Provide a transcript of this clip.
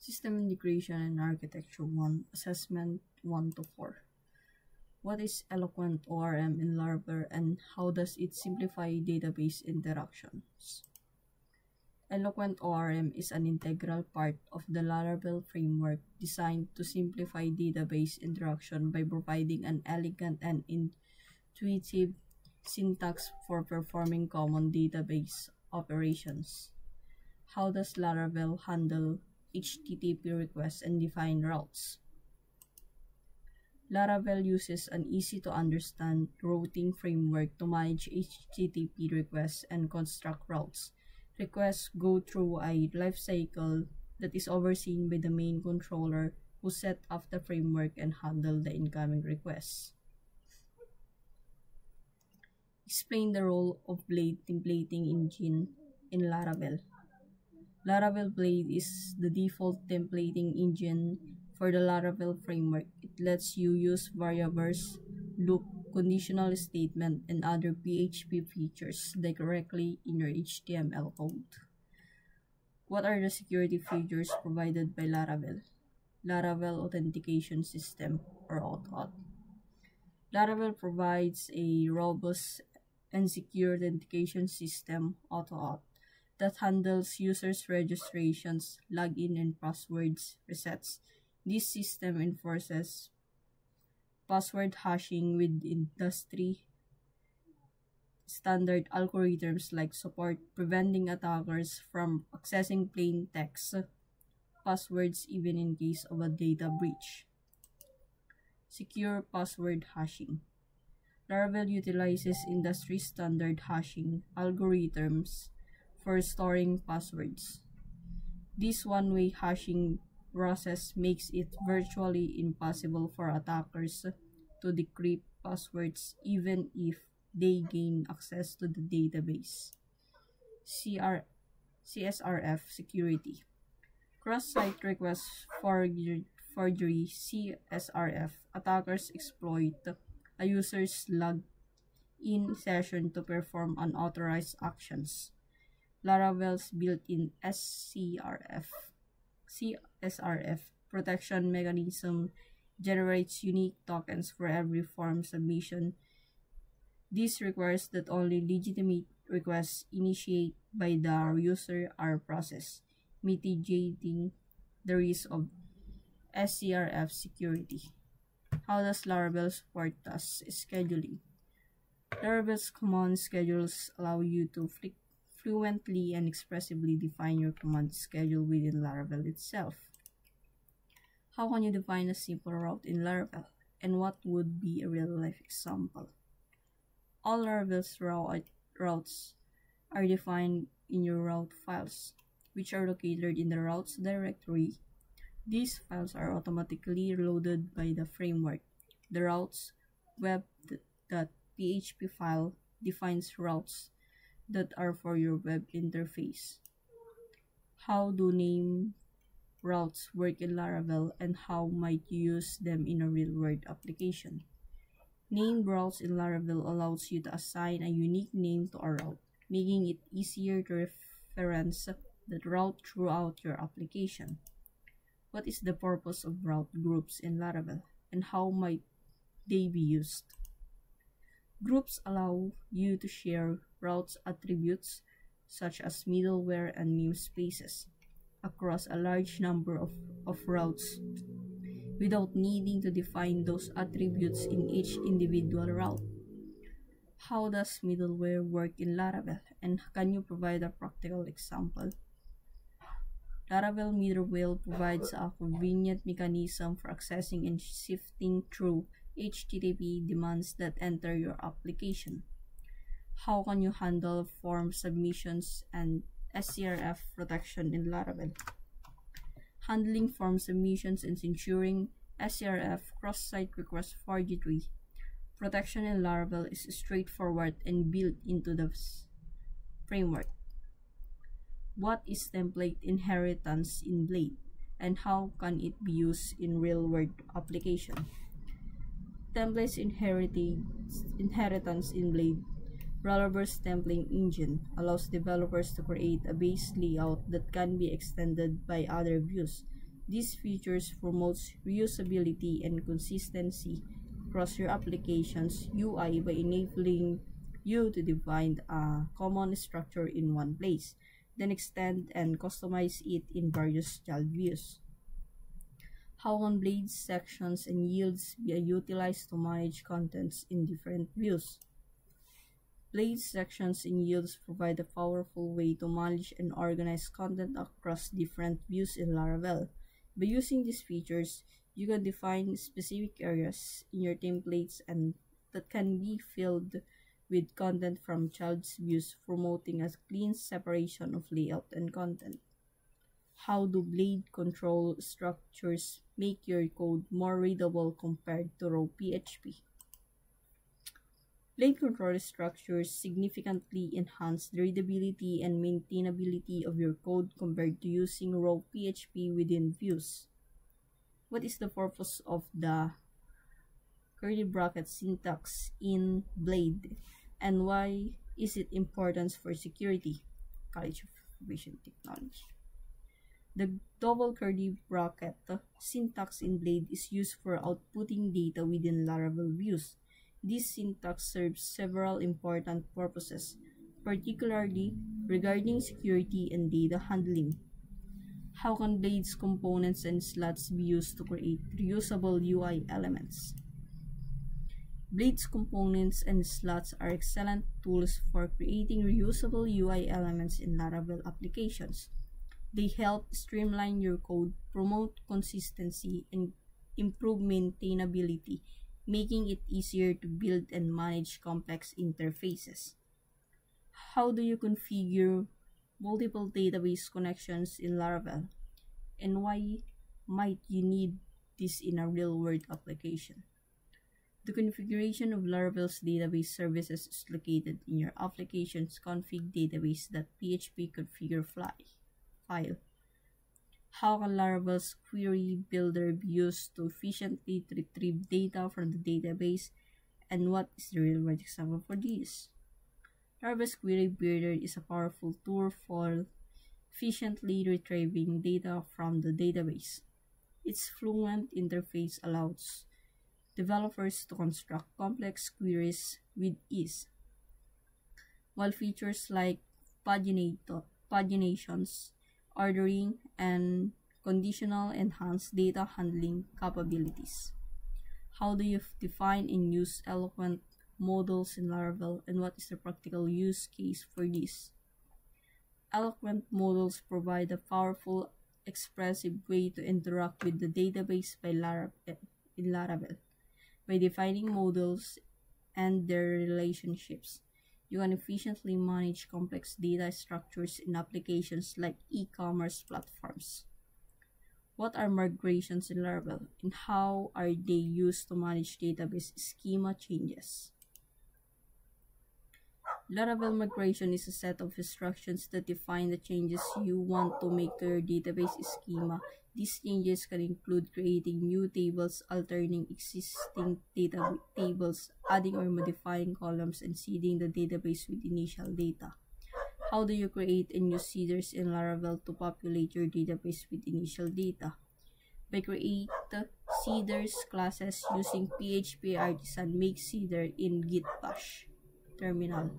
System Integration and Architecture 1, Assessment 1 to 4. What is Eloquent ORM in Laravel and how does it simplify database interactions? Eloquent ORM is an integral part of the Laravel framework designed to simplify database interaction by providing an elegant and intuitive syntax for performing common database operations. How does Laravel handle HTTP requests and define routes? Laravel uses an easy-to-understand routing framework to manage HTTP requests and construct routes. Requests go through a lifecycle that is overseen by the main controller who set up the framework and handle the incoming requests. Explain the role of Blade templating engine in Laravel. Laravel Blade is the default templating engine for the Laravel framework. It lets you use variables, loop, conditional statement, and other PHP features directly in your HTML code. What are the security features provided by Laravel? Laravel Authentication System, or AuthAuth. Laravel provides a robust and secure authentication system, AuthAuth, that handles users' registrations, login, and passwords resets. This system enforces password hashing with industry standard algorithms like support, preventing attackers from accessing plain text passwords even in case of a data breach. Secure password hashing. Laravel utilizes industry standard hashing algorithms for storing passwords. This one-way hashing process makes it virtually impossible for attackers to decrypt passwords even if they gain access to the database. CSRF security. Cross-site request forgery CSRF. Attackers exploit a user's login session to perform unauthorized actions. Laravel's built-in CSRF protection mechanism generates unique tokens for every form submission. This requires that only legitimate requests initiated by the user are processed, mitigating the risk of SCRF security. How does Laravel support task scheduling? Laravel's command schedules allow you to fluently and expressively define your command schedule within Laravel itself. How can you define a simple route in Laravel, and what would be a real-life example? All Laravel's routes are defined in your route files, which are located in the routes directory. These files are automatically loaded by the framework. The routes web.php file defines routes that are for your web interface. How do name routes work in Laravel, and how might you use them in a real-world application? Named routes in Laravel allows you to assign a unique name to a route, making it easier to reference that route throughout your application. What is the purpose of route groups in Laravel, and how might they be used? Groups allow you to share routes attributes, such as middleware and namespaces, across a large number of routes without needing to define those attributes in each individual route. How does middleware work in Laravel, and can you provide a practical example? Laravel middleware provides a convenient mechanism for accessing and sifting through HTTP demands that enter your application. How can you handle form submissions and SCRF protection in Laravel? Handling form submissions and ensuring SCRF cross-site request forgery protection in Laravel is straightforward and built into the framework. What is template inheritance in Blade, and how can it be used in real-world application? Templates inheritance in Blade, Laravel's templating engine, allows developers to create a base layout that can be extended by other views, These features promotes reusability and consistency across your application's UI by enabling you to define a common structure in one place, then extend and customize it in various child views. How can blades, sections, and yields be utilized to manage contents in different views? Blades, sections, and yields provide a powerful way to manage and organize content across different views in Laravel. By using these features, you can define specific areas in your templates and that can be filled with content from child's views, promoting a clean separation of layout and content. How do blade control structures make your code more readable compared to raw PHP? Blade control structures significantly enhance the readability and maintainability of your code compared to using raw PHP within views. What is the purpose of the curly bracket syntax in Blade, and why is it important for security? College of Information Technology. The double curly bracket syntax in Blade is used for outputting data within Laravel views. This syntax serves several important purposes, particularly regarding security and data handling. How can Blade's components and slots be used to create reusable UI elements? Blade's components and slots are excellent tools for creating reusable UI elements in Laravel applications. They help streamline your code, promote consistency, and improve maintainability, making it easier to build and manage complex interfaces. How do you configure multiple database connections in Laravel, and why might you need this in a real-world application? The configuration of Laravel's database services is located in your application's config database.php configure file. How can Laravel's query builder be used to efficiently retrieve data from the database, and what is the real-world example for this? Laravel's query builder is a powerful tool for efficiently retrieving data from the database. Its fluent interface allows developers to construct complex queries with ease, while features like paginations, ordering, and conditional enhance data handling capabilities. How do you define and use eloquent models in Laravel, and what is the practical use case for this? Eloquent models provide a powerful, expressive way to interact with the database in Laravel. By defining models and their relationships, you can efficiently manage complex data structures in applications like e-commerce platforms. What are migrations in Laravel, and how are they used to manage database schema changes? Laravel migration is a set of instructions that define the changes you want to make to your database schema. These changes can include creating new tables, altering existing tables, adding or modifying columns, and seeding the database with initial data. How do you create and use seeders in Laravel to populate your database with initial data? By create seeders classes using PHP Artisan make seeder in Git Bash terminal.